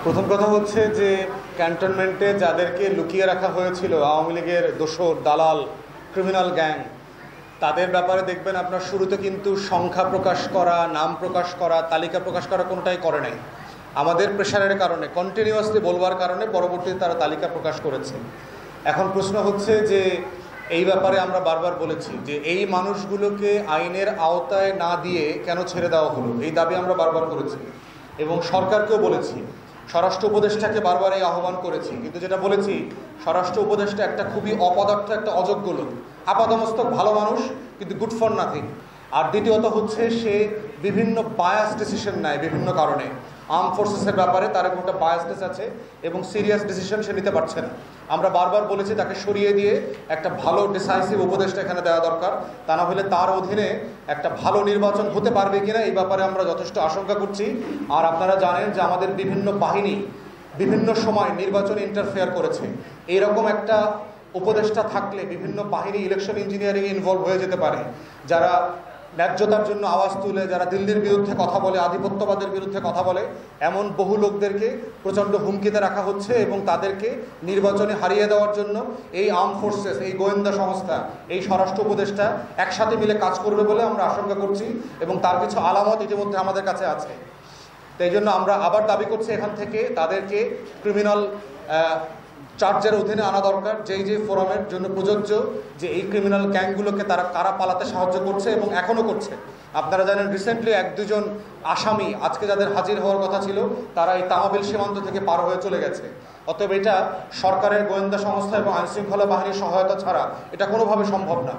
প্রথম কথা হচ্ছে যে ক্যান্টনমেন্টে যাদেরকে লুকিয়ে রাখা হয়েছিল আওয়ামী লীগের দোসর দালাল ক্রিমিনাল গ্যাং, তাদের ব্যাপারে দেখবেন আপনার শুরুতে কিন্তু সংখ্যা প্রকাশ করা, নাম প্রকাশ করা, তালিকা প্রকাশ করা কোনোটাই করে নাই। আমাদের প্রেশারের কারণে, কন্টিনিউয়াসলি বলবার কারণে পরবর্তীতে তারা তালিকা প্রকাশ করেছে। এখন প্রশ্ন হচ্ছে যে এই ব্যাপারে আমরা বারবার বলেছি যে এই মানুষগুলোকে আইনের আওতায় না দিয়ে কেন ছেড়ে দেওয়া হলো, এই দাবি আমরা বারবার করেছি এবং সরকারকেও বলেছি। স্বরাষ্ট্র উপদেষ্টাকে বারবার এই আহ্বান করেছি, কিন্তু যেটা বলেছি, স্বরাষ্ট্র উপদেষ্টা একটা খুবই অপদার্থ, একটা অযোগ্য লোক, আপাদমস্তক ভালো মানুষ কিন্তু গুড ফর নাথিং। আর দ্বিতীয়ত হচ্ছে সে বিভিন্ন বায়াস ডিসিশন নেয় বিভিন্ন কারণে। আর্ম ফোর্সেসের ব্যাপারে তার একটা বায়াসনেস আছে এবং সিরিয়াস ডিসিশন সে নিতে পারছে না। আমরা বারবার বলেছি তাকে সরিয়ে দিয়ে একটা ভালো ডিসাইসিভ উপদেষ্টা এখানে দেওয়া দরকার, তা না হলে তার অধীনে একটা ভালো নির্বাচন হতে পারবে কিনা এই ব্যাপারে আমরা যথেষ্ট আশঙ্কা করছি। আর আপনারা জানেন যে আমাদের বিভিন্ন বাহিনী বিভিন্ন সময় নির্বাচনে ইন্টারফেয়ার করেছে। এইরকম একটা উপদেষ্টা থাকলে বিভিন্ন বাহিনী ইলেকশন ইঞ্জিনিয়ারিংয়ে ইনভলভ হয়ে যেতে পারে, যারা ন্যায্যতার জন্য আওয়াজ তুলে, যারা দিল্লির বিরুদ্ধে কথা বলে, আধিপত্যবাদের বিরুদ্ধে কথা বলে, এমন বহু লোকদেরকে প্রচণ্ড হুমকিতে রাখা হচ্ছে এবং তাদেরকে নির্বাচনে হারিয়ে দেওয়ার জন্য এই আর্ম ফোর্সেস, এই গোয়েন্দা সংস্থা, এই স্বরাষ্ট্র উপদেষ্টা একসাথে মিলে কাজ করবে বলে আমরা আশঙ্কা করছি এবং তার কিছু আলামত ইতিমধ্যে আমাদের কাছে আছে। তাই জন্য আমরা আবার দাবি করছি এখান থেকে তাদেরকে ক্রিমিনাল চার্জের অধীনে আনা দরকার, যেই যে ফোরামের জন্য প্রযোজ্য, যে এই ক্রিমিনাল গ্যাংগুলোকে তারা কারা পালাতে সাহায্য করছে এবং এখনও করছে। আপনারা জানেন রিসেন্টলি 1-2 জন আসামি আজকে যাদের হাজির হওয়ার কথা ছিল, তারা এই তামাবিল সীমান্ত থেকে পার হয়ে চলে গেছে। অতএব এটা সরকারের গোয়েন্দা সংস্থা এবং আইনশৃঙ্খলা বাহিনীর সহায়তা ছাড়া এটা কোনোভাবে সম্ভব না।